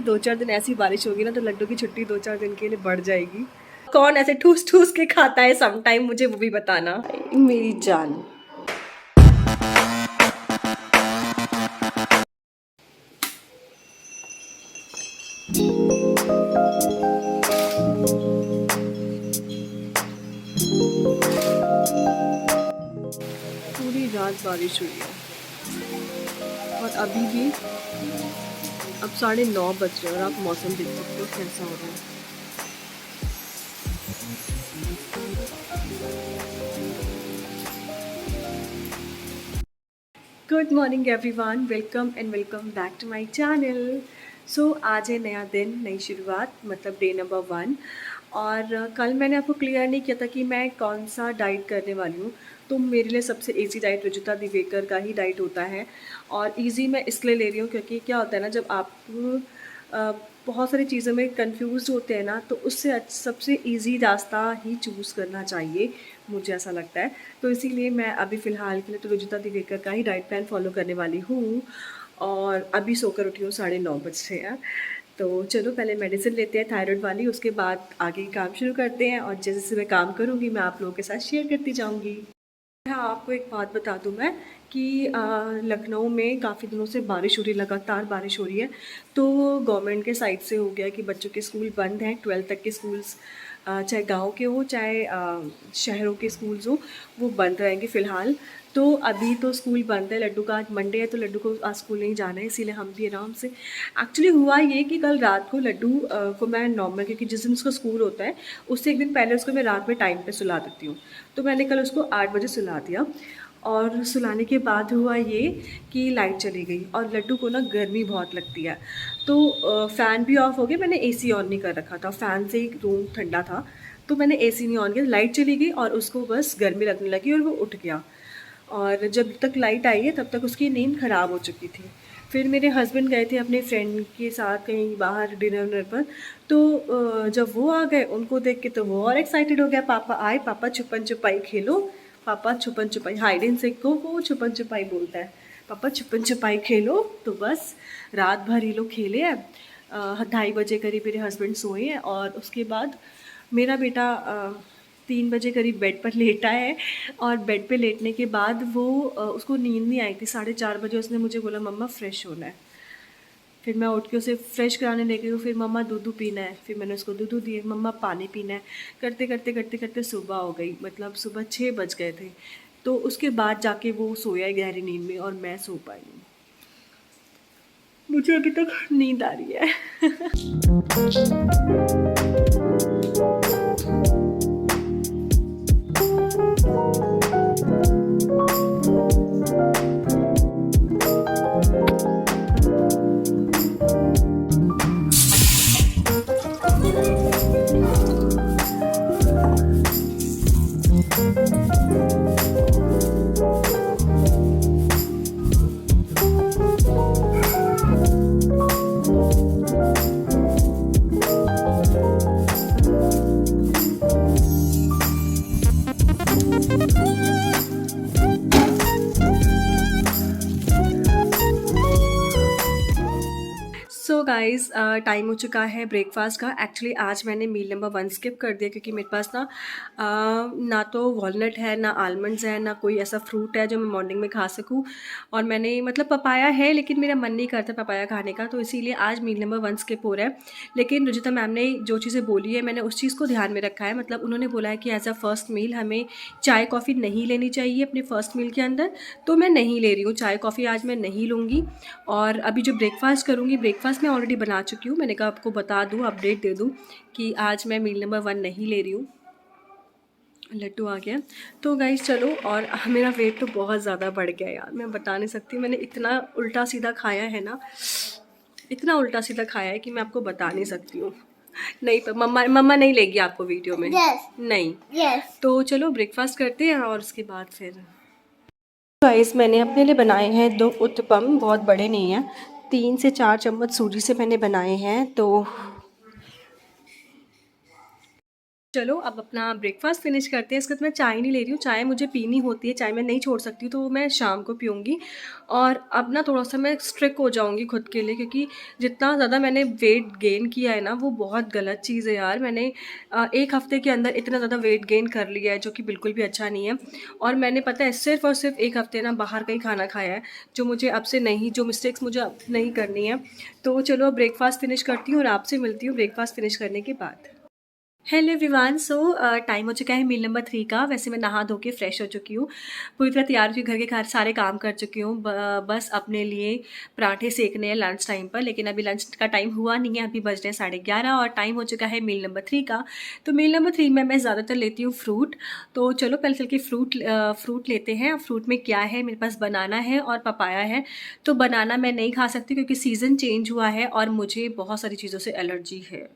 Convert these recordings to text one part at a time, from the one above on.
2-4 दिन ऐसी बारिश होगी ना तो लड्डू की छुट्टी 2-4 दिन के लिए बढ़ जाएगी। कौन ऐसे ठूस ठूस के खाता है सम टाइम, मुझे वो भी बताना मेरी जान। पूरी रात बारिश हुई है और अभी भी अब 9:30 बज रहे हैं और आप मौसम देख सकते हो कैसा हो रहा है। Good morning everyone, welcome and welcome back to my channel. So आज है नया दिन, नई शुरुआत, मतलब डे नंबर 1। और कल मैंने आपको क्लियर नहीं किया था कि मैं कौन सा डाइट करने वाली हूँ। तो मेरे लिए सबसे इजी डाइट रुजुता दिवेकर का ही डाइट होता है। और इजी मैं इसलिए ले रही हूँ क्योंकि क्या होता है ना, जब आप अ, बहुत सारी चीज़ों में कंफ्यूज होते हैं ना, तो उससे सबसे इजी रास्ता ही चूज़ करना चाहिए, मुझे ऐसा लगता है। तो इसीलिए मैं अभी फ़िलहाल के लिए तो रुजुता दिवेकर का ही डाइट प्लान फॉलो करने वाली हूँ। और अभी सोकर उठी हूँ 9:30 बजे यार। तो चलो पहले मेडिसिन लेते हैं थायराइड वाली, उसके बाद आगे काम शुरू करते हैं और जैसे जैसे मैं काम करूँगी मैं आप लोगों के साथ शेयर करती जाऊँगी। हाँ, आपको एक बात बता दूँ मैं कि लखनऊ में काफ़ी दिनों से बारिश हो रही है, लगातार बारिश हो रही है। तो गवर्नमेंट के साइड से हो गया कि बच्चों के स्कूल बंद हैं, 12th तक के स्कूल्स, चाहे गांव के हो चाहे शहरों के स्कूल्स हो, वो बंद रहेंगे फ़िलहाल। तो अभी तो स्कूल बंद है, लड्डू का आज मंडे है तो लड्डू को आज स्कूल नहीं जाना है, इसीलिए हम भी आराम से। एक्चुअली हुआ ये कि कल रात को लड्डू को मैं नॉर्मल, क्योंकि जिस दिन उसका स्कूल होता है उससे एक दिन पहले उसको मैं रात में टाइम पे सुला देती हूँ। तो मैंने कल उसको 8 बजे सुला दिया और सुलाने के बाद हुआ ये कि लाइट चली गई और लड्डू को ना गर्मी बहुत लगती है। तो फ़ैन भी ऑफ़ हो गया, मैंने एसी ऑन नहीं कर रखा था, फ़ैन से ही रूम ठंडा था, तो मैंने एसी नहीं ऑन किया, लाइट चली गई और उसको बस गर्मी लगने लगी और वो उठ गया। और जब तक लाइट आई है तब तक उसकी नींद ख़राब हो चुकी थी। फिर मेरे हस्बैंड गए थे अपने फ्रेंड के साथ कहीं बाहर डिनर विनर पर। तो जब वो आ गए उनको देख के तो वो और एक्साइटेड हो गया, पापा आए, पापा छुपन छुपाई खेलो, पापा छुपन छुपाई, हाइड एंड सीक को वो छुपन छुपाई बोलता है, पापा छुपन छुपाई खेलो। तो बस रात भर ये लोग खेले हैं। 2:30 बजे करीब मेरे हस्बैंड सोए हैं और उसके बाद मेरा बेटा 3 बजे करीब बेड पर लेटा है। और बेड पे लेटने के बाद वो उसको नींद नहीं आई थी, 4:30 बजे उसने मुझे बोला मम्मा फ़्रेश होना है। फिर मैं उठ के उसे फ्रेश कराने ले गई हूँ, फिर मम्मा दूध पीना है, फिर मैंने उसको दूध दिए, मम्मा पानी पीना है। करते करते करते करते सुबह हो गई, मतलब सुबह 6 बज गए थे। तो उसके बाद जाके वो सोया गहरी नींद में और मैं सो पाई हूँ। मुझे अभी तक नींद आ रही सो गाइज़, टाइम हो चुका है ब्रेकफास्ट का। एक्चुअली आज मैंने मील नंबर 1 स्किप कर दिया क्योंकि मेरे पास ना तो वॉलनट है, ना आलमंड्स है, ना कोई ऐसा फ्रूट है जो मैं मॉर्निंग में खा सकूं। और मैंने मतलब पपाया है लेकिन मेरा मन नहीं करता पपाया खाने का, तो इसीलिए आज मील नंबर 1 स्किप हो रहा है। लेकिन रुजिता मैम ने जो चीज़ें बोली है मैंने उस चीज़ को ध्यान में रखा है। मतलब उन्होंने बोला है कि एज अ फर्स्ट मील हमें चाय कॉफ़ी नहीं लेनी चाहिए अपने फर्स्ट मील के अंदर, तो मैं नहीं ले रही हूँ चाय कॉफ़ी, आज मैं नहीं लूँगी। और अभी जो ब्रेकफास्ट करूँगी, ब्रेकफास्ट मैं ऑलरेडी बना चुकी हूँ, मैंने कहा आपको बता दूँ, अपडेट दे दूँ कि आज मैं मील नंबर 1 नहीं ले रही हूँ। लड्डू आ गया। तो गाइस चलो, और मेरा वेट तो बहुत ज़्यादा बढ़ गया यार, मैं बता नहीं सकती, मैंने इतना उल्टा सीधा खाया है ना, इतना उल्टा सीधा खाया है कि मैं आपको बता नहीं सकती हूँ। नहीं, पर मम्मा मम्मा नहीं लेगी आपको वीडियो में। नहीं। तो चलो ब्रेकफास्ट करते हैं और उसके बाद फिर। गाइस मैंने अपने लिए बनाए हैं 2 उत्पम, बहुत बड़े नहीं हैं, 3 से 4 चम्मच सूजी से मैंने बनाए हैं। तो चलो अब अपना ब्रेकफास्ट फिनिश करते हैं। इसके बाद मैं चाय नहीं ले रही हूँ, चाय मुझे पीनी होती है, चाय मैं नहीं छोड़ सकती हूँ, तो वो मैं शाम को पीऊँगी। और अब ना थोड़ा सा मैं स्ट्रिक्ट हो जाऊँगी खुद के लिए, क्योंकि जितना ज़्यादा मैंने वेट गेन किया है ना, वो बहुत गलत चीज़ है यार। मैंने 1 हफ़्ते के अंदर इतना ज़्यादा वेट गेन कर लिया है, जो कि बिल्कुल भी अच्छा नहीं है। और मैंने पता है सिर्फ़ और सिर्फ़ 1 हफ़्ते ना बाहर का ही खाना खाया है, जो मिस्टेक्स मुझे अब नहीं करनी है। तो चलो अब ब्रेकफास्ट फिनिश करती हूँ और आपसे मिलती हूँ ब्रेकफास्ट फिनिश करने के बाद। Hello everyone. सो टाइम हो चुका है मील नंबर 3 का। वैसे मैं नहा धो के फ्रेश हो चुकी हूँ, पूरी तरह तैयार हुई, घर के सारे काम कर चुकी हूँ। बस अपने लिए पराठे सेकने हैं लंच टाइम पर, लेकिन अभी लंच का टाइम हुआ नहीं है, अभी बज रहे हैं 11:30 और टाइम हो चुका है मील नंबर 3 का। तो मील नंबर 3 में मैं ज़्यादातर लेती हूँ फ्रूट। तो चलो पहले चल के फ्रूट लेते हैं। फ्रूट में क्या है, मेरे पास बनाना है और पपाया है। तो बनाना मैं नहीं खा सकती क्योंकि सीज़न चेंज हुआ है और मुझे बहुत सारी चीज़ों से एलर्जी है।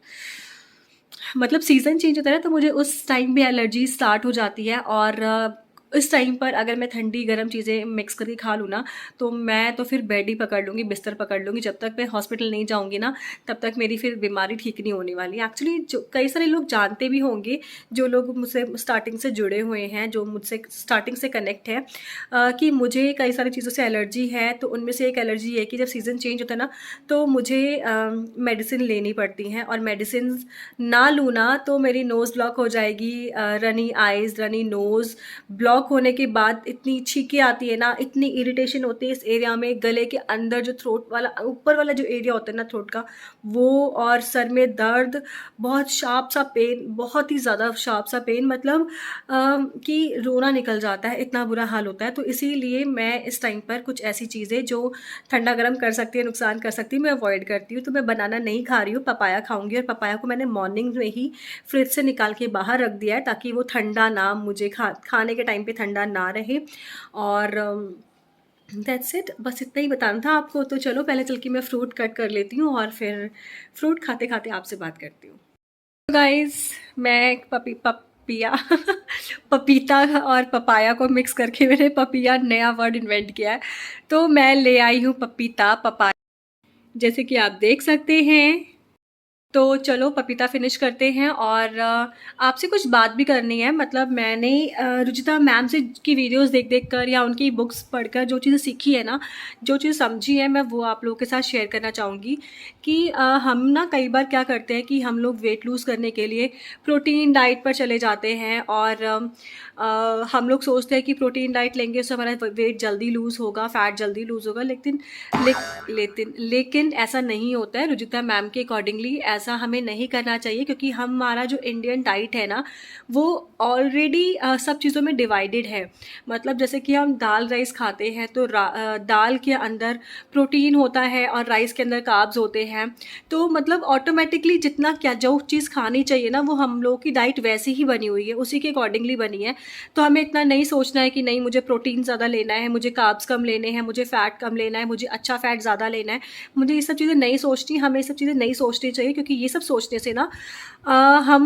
मतलब सीज़न चेंज होता है ना, तो मुझे उस टाइम भी एलर्जी स्टार्ट हो जाती है। और इस टाइम पर अगर मैं ठंडी गर्म चीज़ें मिक्स करके खा लूँ ना, तो मैं तो फिर बेड ही पकड़ लूँगी, बिस्तर पकड़ लूँगी। जब तक मैं हॉस्पिटल नहीं जाऊँगी ना, तब तक मेरी फिर बीमारी ठीक नहीं होने वाली। एक्चुअली जो कई सारे लोग जानते भी होंगे, जो लोग मुझसे स्टार्टिंग से जुड़े हुए हैं, जो मुझसे स्टार्टिंग से कनेक्ट है, कि मुझे कई सारी चीज़ों से एलर्जी है। तो उनमें से एक एलर्जी ये है कि जब सीज़न चेंज होता है ना, तो मुझे मेडिसिन लेनी पड़ती हैं। और मेडिसिन ना लूँ ना, तो मेरी नोज़ ब्लॉक हो जाएगी, runny eyes, runny nose. Block होने के बाद इतनी छींकें आती है ना, इतनी इरिटेशन होती है इस एरिया में, गले के अंदर जो थ्रोट वाला ऊपर वाला जो एरिया होता है ना थ्रोट का, वो, और सर में दर्द, बहुत शार्प सा पेन, बहुत ही ज़्यादा शार्प सा पेन, मतलब कि रोना निकल जाता है, इतना बुरा हाल होता है। तो इसीलिए मैं इस टाइम पर कुछ ऐसी चीज़ें जो ठंडा गर्म कर सकती है, नुकसान कर सकती है, मैं अवॉइड करती हूँ। तो मैं बनाना नहीं खा रही हूँ, पपाया खाऊंगी। और पपाया को मैंने मॉर्निंग में ही फ्रिज से निकाल के बाहर रख दिया है, ताकि वो ठंडा ना, मुझे खाने के टाइम पे ठंडा ना रहे। और दैट्स इट, बस इतना ही बताना था आपको। तो चलो पहले चल के मैं फ्रूट कट कर लेती हूँ और फिर फ्रूट खाते खाते आपसे बात करती हूँ। गाइस, मैं पपिया पपीता और पपाया को मिक्स करके मैंने पपिया नया वर्ड इन्वेंट किया है। तो मैं ले आई हूँ पपीता पपाया, जैसे कि आप देख सकते हैं। तो चलो पपीता फिनिश करते हैं। और आपसे कुछ बात भी करनी है। मतलब मैंने रुचिता मैम से की वीडियोस देख देख कर या उनकी बुक्स पढ़कर जो चीज़ें सीखी है ना, जो चीज़ समझी है, मैं वो आप लोगों के साथ शेयर करना चाहूँगी। कि हम ना कई बार क्या करते हैं कि हम लोग वेट लूज़ करने के लिए प्रोटीन डाइट पर चले जाते हैं। और हम लोग सोचते हैं कि प्रोटीन डाइट लेंगे उससे हमारा वेट जल्दी लूज़ होगा, फैट जल्दी लूज़ होगा। लेकिन ऐसा नहीं होता है। रुचिता मैम के अकॉर्डिंगली ऐसा हमें नहीं करना चाहिए, क्योंकि हमारा जो इंडियन डाइट है ना, वो ऑलरेडी सब चीज़ों में डिवाइडेड है। मतलब जैसे कि हम दाल राइस खाते हैं, तो दाल के अंदर प्रोटीन होता है और राइस के अंदर कार्ब्स होते हैं। तो मतलब ऑटोमेटिकली जितना क्या जो चीज़ खानी चाहिए ना, वो हम लोगों की डाइट वैसी ही बनी हुई है, उसी के अकॉर्डिंगली बनी है। तो हमें इतना नहीं सोचना है कि नहीं मुझे प्रोटीन ज़्यादा लेना है, मुझे कार्ब्स कम लेने हैं, मुझे फ़ैट कम लेना है, मुझे अच्छा फ़ैट ज़्यादा लेना है। मुझे ये सब चीज़ें नहीं सोचनी, हमें ये सब चीज़ें नहीं सोचनी चाहिए, क्योंकि ये सब सोचने से ना हम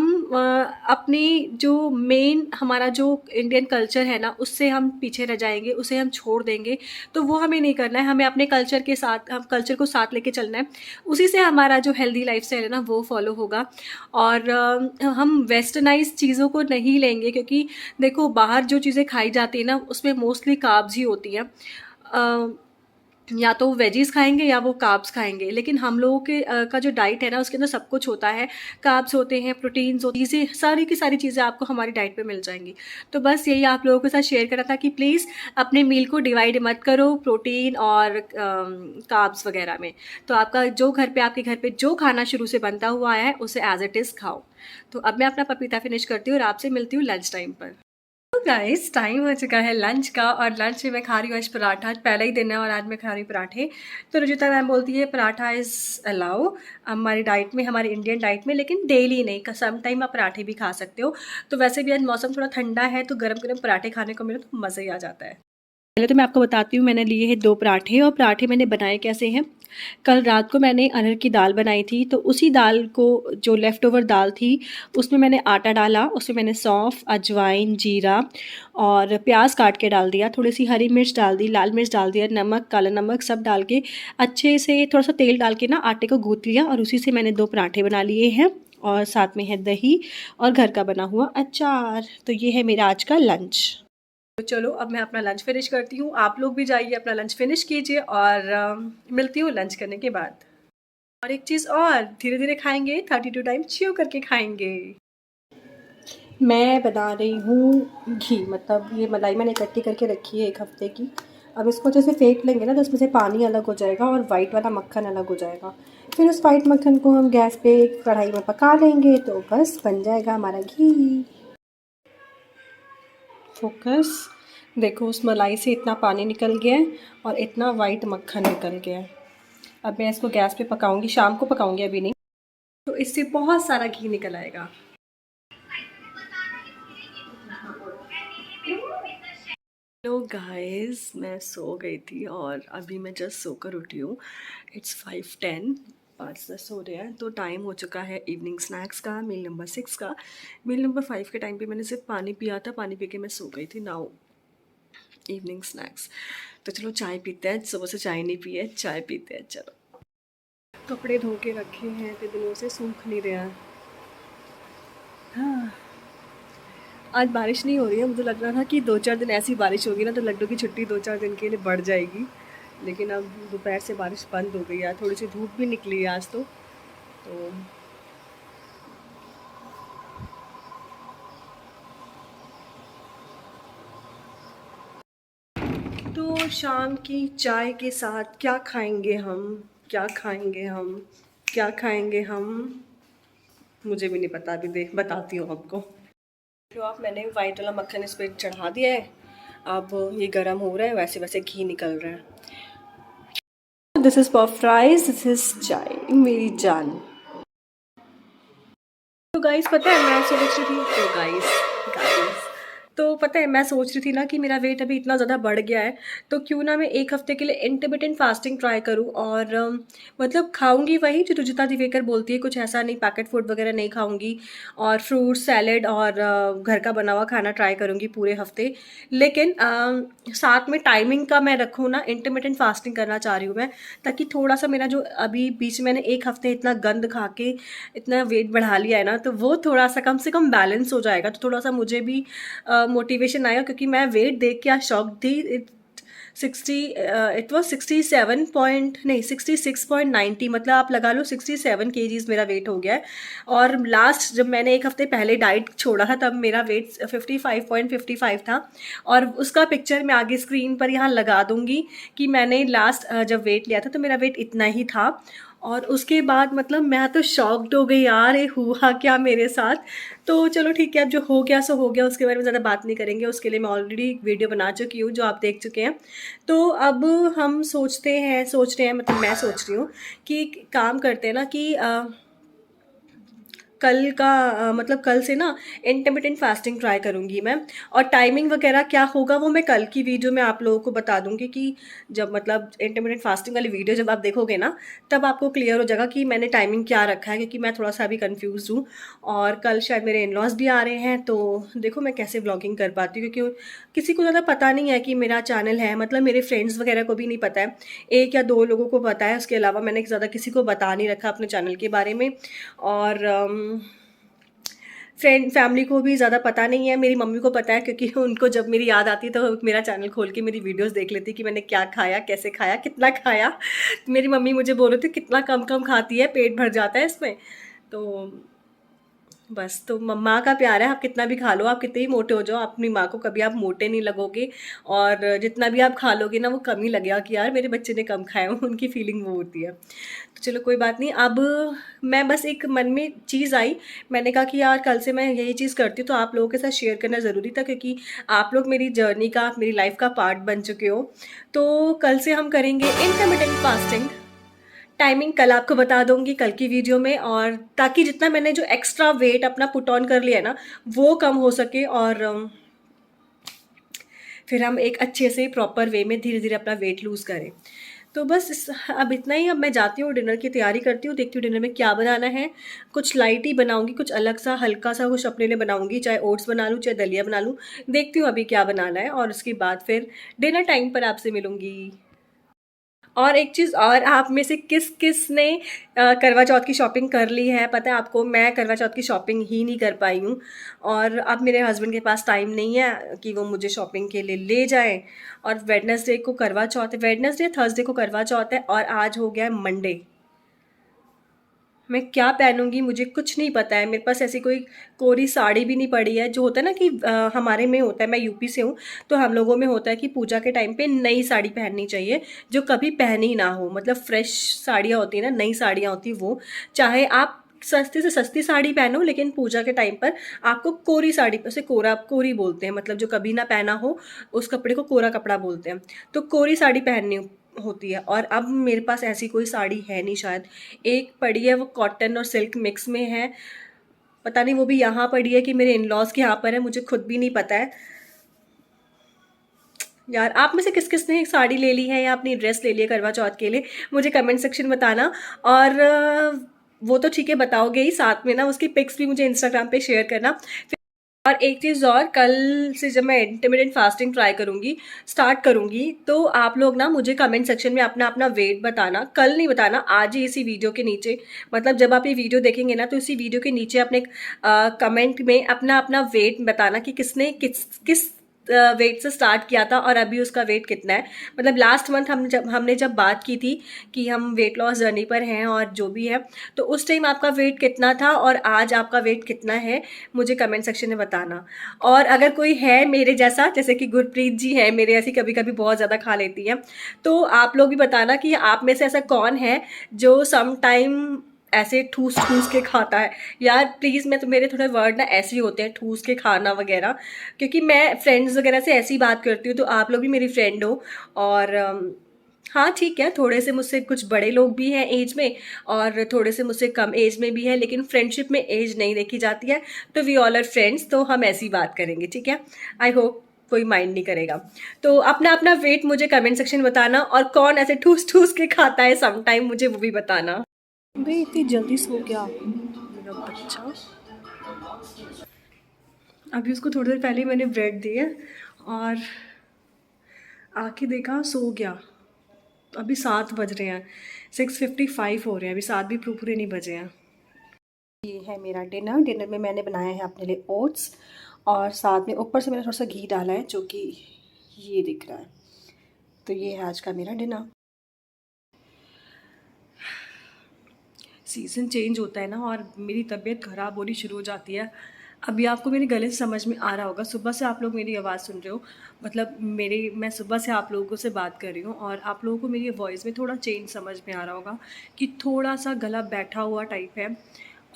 अपनी जो मेन हमारा जो इंडियन कल्चर है ना, उससे हम पीछे रह जाएंगे, उसे हम छोड़ देंगे। तो वो हमें नहीं करना है। हमें अपने कल्चर के साथ, हम कल्चर को साथ लेके चलना है। उसी से हमारा जो हेल्दी लाइफस्टाइल है ना, वो फॉलो होगा। और हम वेस्टर्नाइज चीज़ों को नहीं लेंगे, क्योंकि देखो बाहर जो चीज़ें खाई जाती है ना, उसमें मोस्टली कार्ब्स ही होती हैं। या तो वेजीज खाएंगे या वो कार्ब्स खाएंगे। लेकिन हम लोगों के का जो डाइट है ना, उसके अंदर सब कुछ होता है। कार्ब्स होते हैं, प्रोटीन्स होती हैं, चीज़ें सारी की सारी चीज़ें आपको हमारी डाइट पे मिल जाएंगी। तो बस यही आप लोगों के साथ शेयर करना था कि प्लीज़ अपने मील को डिवाइड मत करो प्रोटीन और कार्ब्स वगैरह में। तो आपका जो घर पे, आपके घर पे जो खाना शुरू से बनता हुआ है, उसे एज इट इज़ खाओ। तो अब मैं अपना पपीता फिनिश करती हूँ और आपसे मिलती हूँ लंच टाइम पर। तो गाइस, टाइम हो चुका है लंच का। और लंच में मैं खा रही हूँ आज पराठा। आज पहला ही दिन है और आज मैं खा रही हूँ पराठे। तो रुचिता मैम बोलती है पराठा इज़ अलाउ हमारी डाइट में, हमारी इंडियन डाइट में, लेकिन डेली नहीं, सम टाइम आप पराठे भी खा सकते हो। तो वैसे भी आज मौसम थोड़ा ठंडा है, तो गरम गरम पराठे खाने को मिले तो मज़ा ही आ जाता है। पहले तो मैं आपको बताती हूँ, मैंने लिए हैं 2 पराठे। और पराठे मैंने बनाए कैसे हैं। कल रात को मैंने अरहर की दाल बनाई थी, तो उसी दाल को, जो लेफ़्ट ओवर दाल थी, उसमें मैंने आटा डाला। उसमें मैंने सौंफ, अजवाइन, जीरा और प्याज काट के डाल दिया, थोड़ी सी हरी मिर्च डाल दी, लाल मिर्च डाल दिया, नमक, काला नमक सब डाल के अच्छे से थोड़ा सा तेल डाल के ना आटे को गूँथ लिया। और उसी से मैंने 2 पराठे बना लिए हैं। और साथ में है दही और घर का बना हुआ अचार। तो ये है मेरा आज का लंच। तो चलो अब मैं अपना लंच फिनिश करती हूँ, आप लोग भी जाइए अपना लंच फिनिश कीजिए और मिलती हूँ लंच करने के बाद। और एक चीज़ और, धीरे धीरे खाएंगे, 32 टाइम च्यू करके खाएंगे। मैं बना रही हूँ घी, मतलब ये मलाई मैंने इकट्ठी करके रखी है 1 हफ्ते की। अब इसको जैसे फेंट लेंगे ना तो इसमें से पानी अलग हो जाएगा और वाइट वाला मक्खन अलग हो जाएगा। फिर उस वाइट मक्खन को हम गैस पे कढ़ाई में पका लेंगे तो बस बन जाएगा हमारा घी। फोकस, देखो उस मलाई से इतना पानी निकल गया है और इतना वाइट मक्खन निकल गया है। अब मैं इसको गैस पे पकाऊंगी, शाम को पकाऊंगी, अभी नहीं। तो इससे बहुत सारा घी निकल आएगा। हेलो गाइस, मैं सो गई थी और अभी मैं जस्ट सोकर उठी हूँ। इट्स 5:10, 5:10 सो रहे हैं। तो टाइम हो चुका है इवनिंग स्नैक्स का, मील नंबर 6 का। मील नंबर 5 के टाइम पे मैंने सिर्फ पानी पिया था, पानी पी के मैं सो गई थी। Now evening snacks. तो चलो चाय पीते हैं, सुबह से चाय नहीं पी है, चाय पीते हैं चलो। कपड़े धो के रखे हैं, इतने दिनों से सूख नहीं रहा। हाँ, आज बारिश नहीं हो रही है। मुझे लग रहा था कि 2-4 दिन ऐसी बारिश होगी ना तो लड्डू की छुट्टी 2-4 दिन के लिए बढ़ जाएगी, लेकिन अब दोपहर से बारिश बंद हो गई है। थोड़ी सी धूप भी निकली है आज तो शाम की चाय के साथ क्या खाएंगे हम, क्या खाएंगे हम, क्या खाएंगे हम, मुझे भी नहीं पता। अभी देख बताती हूँ आपको। तो आप, मैंने वाइट वाला मक्खन इस पर चढ़ा दिया है। अब ये गर्म हो रहा है, वैसे वैसे घी निकल रहा है। This is puff rice, this is चाय मेरी जान। तो गाइस पता है मैं सोच रही थी, तो गाइस गाइस तो पता है मैं सोच रही थी ना कि मेरा वेट अभी इतना ज़्यादा बढ़ गया है, तो क्यों ना मैं 1 हफ्ते के लिए इंटरमिटेंट फास्टिंग ट्राई करूं और मतलब खाऊंगी वही जो रुचिता दिवेकर बोलती है, कुछ ऐसा नहीं, पैकेट फूड वगैरह नहीं खाऊंगी और फ्रूट सैलेड और घर का बना हुआ खाना ट्राई करूंगी पूरे हफ्ते। लेकिन साथ में टाइमिंग का मैं रखूँ ना, इंटरमिटेंट फास्टिंग करना चाह रही हूँ मैं, ताकि थोड़ा सा मेरा जो अभी बीच में मैंने 1 हफ्ते इतना गंद खा के इतना वेट बढ़ा लिया है ना, तो वो थोड़ा सा कम से कम बैलेंस हो जाएगा। तो थोड़ा सा मुझे भी मोटिवेशन आएगा, क्योंकि मैं वेट देख के आज शॉक थी। 60 इट वॉज 67 पॉइंट नहीं 66.90, मतलब आप लगा लो 67 केजीज मेरा वेट हो गया है। और लास्ट जब मैंने 1 हफ्ते पहले डाइट छोड़ा था तब मेरा वेट 55.55 था। और उसका पिक्चर मैं आगे स्क्रीन पर यहाँ लगा दूंगी कि मैंने लास्ट जब वेट लिया था तो मेरा वेट इतना ही था। और उसके बाद मतलब मैं तो शॉक्ड हो गई यार, ये हुआ क्या मेरे साथ। तो चलो ठीक है, अब जो हो गया सो हो गया, उसके बारे में ज़्यादा बात नहीं करेंगे। उसके लिए मैं ऑलरेडी वीडियो बना चुकी हूँ जो आप देख चुके हैं। तो अब हम सोच रहे हैं, मतलब मैं सोच रही हूँ कि काम करते हैं ना कि कल का मतलब कल से ना इंटरमिटेंट फास्टिंग ट्राई करूँगी मैं। और टाइमिंग वगैरह क्या होगा वो मैं कल की वीडियो में आप लोगों को बता दूँगी, कि जब मतलब इंटरमिटेंट फास्टिंग वाली वीडियो जब आप देखोगे ना तब आपको क्लियर हो जाएगा कि मैंने टाइमिंग क्या रखा है, क्योंकि मैं थोड़ा सा अभी कन्फ्यूज़ हूँ। और कल शायद मेरे इन लॉज भी आ रहे हैं, तो देखो मैं कैसे ब्लॉगिंग कर पाती हूँ, क्योंकि किसी को ज़्यादा पता नहीं है कि मेरा चैनल है, मतलब मेरे फ्रेंड्स वगैरह को भी नहीं पता है। 1 या 2 लोगों को पता है, उसके अलावा मैंने ज़्यादा किसी को बता नहीं रखा अपने चैनल के बारे में। और फ्रेंड फैमिली को भी ज़्यादा पता नहीं है। मेरी मम्मी को पता है, क्योंकि उनको जब मेरी याद आती है तो मेरा चैनल खोल के मेरी वीडियोस देख लेती कि मैंने क्या खाया, कैसे खाया, कितना खाया। मेरी मम्मी मुझे बोल रही थी कितना कम कम खाती है, पेट भर जाता है इसमें। तो बस, तो माँ का प्यार है, आप कितना भी खा लो, आप कितने ही मोटे हो जाओ, अपनी माँ को कभी आप मोटे नहीं लगोगे। और जितना भी आप खा लोगे ना वो कम ही लगेगा कि यार मेरे बच्चे ने कम खाया, उनकी फीलिंग वो होती है। तो चलो कोई बात नहीं। अब मैं बस एक मन में चीज़ आई, मैंने कहा कि यार कल से मैं यही चीज़ करती हूँ तो आप लोगों के साथ शेयर करना ज़रूरी था, क्योंकि आप लोग मेरी जर्नी का, मेरी लाइफ का पार्ट बन चुके हो। तो कल से हम करेंगे इंटरमिटेंट फास्टिंग। टाइमिंग कल आपको बता दूंगी कल की वीडियो में, और ताकि जितना मैंने जो एक्स्ट्रा वेट अपना पुट ऑन कर लिया है ना वो कम हो सके, और फिर हम एक अच्छे से प्रॉपर वे में धीरे धीरे अपना वेट लूज़ करें। तो बस अब इतना ही। अब मैं जाती हूँ, डिनर की तैयारी करती हूँ, देखती हूँ डिनर में क्या बनाना है। कुछ लाइट ही बनाऊंगी, कुछ अलग सा हल्का सा कुछ अपने लिए बनाऊंगी, चाहे ओट्स बना लूँ चाहे दलिया बना लूँ। देखती हूँ अभी क्या बनाना है, और उसके बाद फिर डिनर टाइम पर आपसे मिलूंगी। और एक चीज़ और, आप में से किस किस ने करवा चौथ की शॉपिंग कर ली है? पता है आपको, मैं करवा चौथ की शॉपिंग ही नहीं कर पाई हूँ। और अब मेरे हस्बैंड के पास टाइम नहीं है कि वो मुझे शॉपिंग के लिए ले जाएं। और वेडनेसडे को करवा चौथ है, वेडनेसडे थर्सडे को करवा चौथ है, और आज हो गया है मंडे। मैं क्या पहनूंगी मुझे कुछ नहीं पता है। मेरे पास ऐसी कोई कोरी साड़ी भी नहीं पड़ी है। जो होता है ना कि हमारे में होता है, मैं यूपी से हूँ, तो हम लोगों में होता है कि पूजा के टाइम पे नई साड़ी पहननी चाहिए, जो कभी पहनी ना हो। मतलब फ्रेश साड़ियाँ होती हैं ना, नई साड़ियाँ होती हैं वो। चाहे आप सस्ती से सस्ती साड़ी पहनो, लेकिन पूजा के टाइम पर आपको कोरी साड़ी, उसे कोरा कोरी बोलते हैं, मतलब जो कभी ना पहना हो उस कपड़े को कोरा कपड़ा बोलते हैं। तो कोरी साड़ी पहननी होती है। और अब मेरे पास ऐसी कोई साड़ी है नहीं शायद। एक पड़ी है, वो कॉटन और सिल्क मिक्स में है। पता नहीं वो भी यहाँ पड़ी है कि मेरे इन लॉज के यहाँ पर है, मुझे खुद भी नहीं पता है। यार, आप में से किस किस ने साड़ी ले ली है या अपनी ड्रेस ले ली है करवा चौथ के लिए, मुझे कमेंट सेक्शन में बताना। और वो तो ठीक है, बताओगे ही, साथ में ना उसकी पिक्स भी मुझे इंस्टाग्राम पे शेयर करना। और एक चीज़ और, कल से जब मैं इंटरमिटेंट फास्टिंग ट्राई करूँगी, स्टार्ट करूँगी, तो आप लोग ना मुझे कमेंट सेक्शन में अपना अपना वेट बताना। कल नहीं बताना, आज ही इसी वीडियो के नीचे, मतलब जब आप ये वीडियो देखेंगे ना, तो इसी वीडियो के नीचे अपने कमेंट में अपना अपना वेट बताना कि किसने किस किस वेट से स्टार्ट किया था और अभी उसका वेट कितना है। मतलब लास्ट मंथ हमने जब बात की थी कि हम वेट लॉस जर्नी पर हैं और जो भी है, तो उस टाइम आपका वेट कितना था और आज आपका वेट कितना है, मुझे कमेंट सेक्शन में बताना। और अगर कोई है मेरे जैसा, जैसे कि गुरप्रीत जी है मेरे ऐसी, कभी कभी बहुत ज़्यादा खा लेती है, तो आप लोग भी बताना कि आप में से ऐसा कौन है जो सम टाइम ऐसे ठूस ठूस के खाता है। यार प्लीज़, मैं तो, मेरे थोड़े वर्ड ना ऐसे ही होते हैं, ठूस के खाना वगैरह, क्योंकि मैं फ्रेंड्स वगैरह से ऐसी बात करती हूँ, तो आप लोग भी मेरी फ्रेंड हो। और हाँ ठीक है, थोड़े से मुझसे कुछ बड़े लोग भी हैं एज में, और थोड़े से मुझसे कम एज में भी है, लेकिन फ्रेंडशिप में एज नहीं देखी जाती है। तो वी ऑल आर फ्रेंड्स, तो हम ऐसी बात करेंगे, ठीक है। आई होप कोई माइंड नहीं करेगा। तो अपना अपना वेट मुझे कमेंट सेक्शन में बताना, और कौन ऐसे ठूस ठूस के खाता है सम टाइम, मुझे वो भी बताना। भाई इतनी जल्दी सो गया मेरा बच्चा। अभी उसको थोड़ी देर पहले मैंने ब्रेड दी है, और आके देखा सो गया। अभी 7 बज रहे हैं, 6:55 हो रहे हैं, अभी 7 भी पूरे नहीं बजे हैं। ये है मेरा डिनर। डिनर में मैंने बनाया है अपने लिए ओट्स, और साथ में ऊपर से मैंने थोड़ा सा घी डाला है, जो कि ये दिख रहा है। तो ये है आज का मेरा डिनर। सीज़न चेंज होता है ना, और मेरी तबीयत ख़राब होनी शुरू हो जाती है। अभी आपको मेरे गले से समझ में आ रहा होगा, सुबह से आप लोग मेरी आवाज़ सुन रहे हो, मतलब मैं सुबह से आप लोगों से बात कर रही हूँ, और आप लोगों को मेरी वॉइस में थोड़ा चेंज समझ में आ रहा होगा कि थोड़ा सा गला बैठा हुआ टाइप है।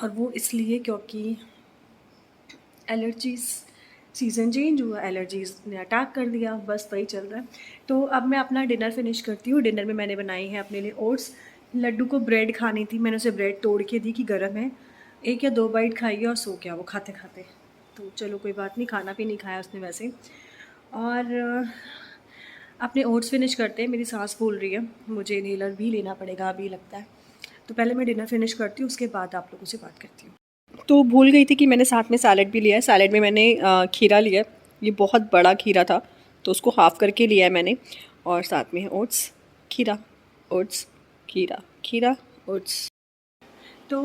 और वो इसलिए क्योंकि एलर्जीज़, सीज़न चेंज हुआ, एलर्जीज़ ने अटैक कर दिया, बस वही चल रहा है। तो अब मैं अपना डिनर फिनिश करती हूँ। डिनर में मैंने बनाई है अपने लिए ओट्स। लड्डू को ब्रेड खानी थी, मैंने उसे ब्रेड तोड़ के दी कि गर्म है, 1 या 2 बाइट खाई और सो गया वो खाते खाते। तो चलो कोई बात नहीं, खाना भी नहीं खाया उसने वैसे। और अपने ओट्स फिनिश करते हैं। मेरी सांस फूल रही है, मुझे इनहेलर भी लेना पड़ेगा अभी लगता है। तो पहले मैं डिनर फिनिश करती हूँ, उसके बाद आप लोगों से बात करती हूँ। तो भूल गई थी कि मैंने साथ में सैलेड भी लिया है। सैलेड में मैंने खीरा लिया है, ये बहुत बड़ा खीरा था, तो उसको हाफ़ करके लिया है मैंने। और साथ में है ओट्स, खीरा, ओट्स, खीरा, खीरा, ओट्स। तो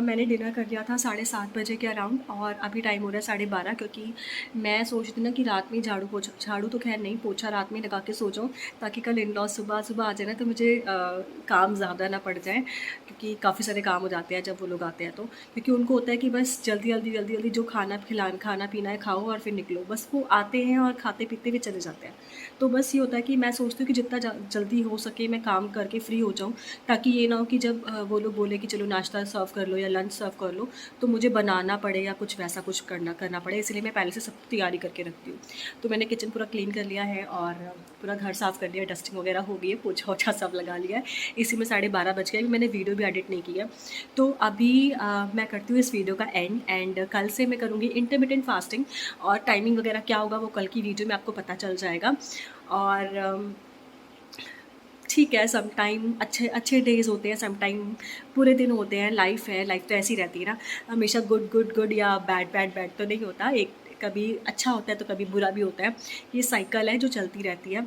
मैंने डिनर कर लिया था 7:30 बजे के अराउंड, और अभी टाइम हो रहा है 12:30, क्योंकि मैं सोच रही थी ना कि रात में झाड़ू तो खैर नहीं, पोछा रात में लगा के सो जाऊँ, ताकि कल इन लॉज सुबह सुबह आ जाए ना, तो मुझे काम ज़्यादा ना पड़ जाए, क्योंकि काफ़ी सारे काम हो जाते हैं जब वो लोग आते हैं तो। क्योंकि उनको होता है कि बस जल्दी जल्दी जल्दी जल्दी जो खाना पीना है खाओ और फिर निकलो, बस वो आते हैं और खाते पीते हुए चले जाते हैं। तो बस ये होता है कि मैं सोचती हूँ कि जितना जल्दी हो सके मैं काम करके फ्री हो जाऊँ, ताकि ये ना हो कि जब वो लोग बोले कि चलो नाश्ता सर्व कर लो या लंच सर्व कर लो, तो मुझे बनाना पड़े या कुछ वैसा कुछ करना पड़े। इसलिए मैं पहले से सब तैयारी करके रखती हूँ। तो मैंने किचन पूरा क्लीन कर लिया है, और पूरा घर साफ़ कर लिया, डस्टिंग वगैरह हो गई है, पोछा वोछा सब लगा लिया है। इसी में 12:30 बज गए। अभी मैंने वीडियो भी एडिट नहीं किया। तो अभी मैं करती हूँ इस वीडियो का एंड कल से मैं करूँगी इंटरमिटेंट फास्टिंग, और टाइमिंग वगैरह क्या होगा वो कल की वीडियो में आपको पता चल जाएगा। और ठीक है, सम टाइम अच्छे अच्छे डेज़ होते हैं, सम टाइम पूरे दिन होते हैं। लाइफ है, लाइफ तो ऐसी रहती है ना, हमेशा गुड गुड गुड या बैड बैड बैड तो नहीं होता। एक कभी अच्छा होता है तो कभी बुरा भी होता है, ये साइकिल है जो चलती रहती है।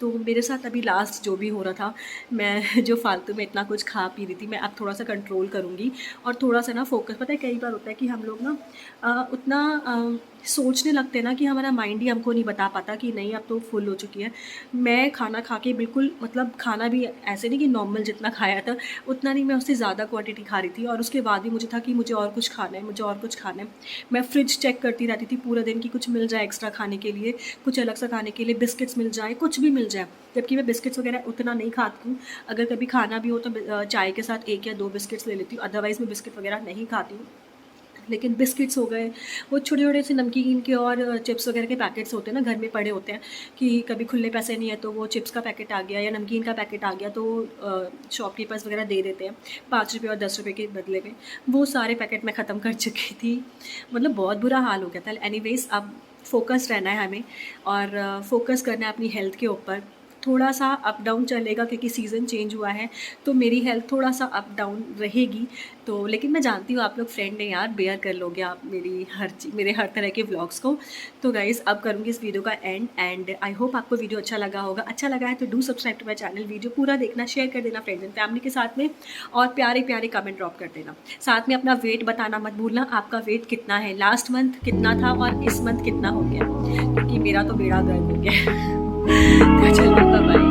तो मेरे साथ अभी लास्ट जो भी हो रहा था, मैं जो फालतू में इतना कुछ खा पी रही थी, मैं अब थोड़ा-सा कंट्रोल करूँगी और थोड़ा-सा ना फ़ोकस, पता है कई बार होता है कि हम लोग ना उतना सोचने लगते हैं ना कि हमारा माइंड ही हमको नहीं बता पाता कि नहीं अब तो फुल हो चुकी है। मैं खाना खा के बिल्कुल, मतलब खाना भी ऐसे नहीं कि नॉर्मल जितना खाया था उतना नहीं, मैं उससे ज़्यादा क्वांटिटी खा रही थी और उसके बाद भी मुझे था कि मुझे और कुछ खाना है, मुझे और कुछ खाना है। मैं फ्रिज चेक करती रहती थी पूरे दिन कि कुछ मिल जाए एक्स्ट्रा खाने के लिए, कुछ अलग सा खाने के लिए, बिस्किट्स मिल जाए, कुछ भी मिल जाए। जबकि मैं बिस्किट्स वगैरह उतना नहीं खाती हूँ। अगर कभी खाना भी हो तो चाय के साथ 1 या 2 बिस्किट्स ले लेती हूँ, अदरवाइज़ मैं बिस्किट वगैरह नहीं खाती हूँ। लेकिन बिस्किट्स हो गए, वो छोटे-छोटे से नमकीन के और चिप्स वगैरह के पैकेट्स होते हैं ना, घर में पड़े होते हैं कि कभी खुले पैसे नहीं है तो वो चिप्स का पैकेट आ गया या नमकीन का पैकेट आ गया, तो शॉपकीपर्स वगैरह दे देते हैं ₹5 और ₹10 के बदले में। वो सारे पैकेट मैं ख़त्म कर चुकी थी। मतलब बहुत बुरा हाल हो गया था। एनीवेज़ अब फ़ोकस रहना है हमें और फ़ोकस करना है अपनी हेल्थ के ऊपर। थोड़ा-सा अप डाउन चलेगा क्योंकि सीज़न चेंज हुआ है, तो मेरी हेल्थ थोड़ा-सा अप डाउन रहेगी। तो लेकिन मैं जानती हूँ आप लोग फ्रेंड हैं यार, बेयर कर लोगे आप मेरे हर तरह के व्लॉग्स को। तो गाइज़ अब करूँगी इस वीडियो का एंड आई होप आपको वीडियो अच्छा लगा होगा। अच्छा लगा है तो do subscribe to my channel. Video पूरा देखना, शेयर कर देना फ्रेंड्स एंड फैमिली के साथ में और प्यारे-प्यारे कमेंट ड्रॉप कर देना। साथ में अपना वेट बताना मत भूलना, आपका वेट कितना है, लास्ट मंथ कितना था और इस मंथ कितना हो गया, क्योंकि मेरा तो बेड़ा गर्क हो गया है। तो चलो बाय बाय।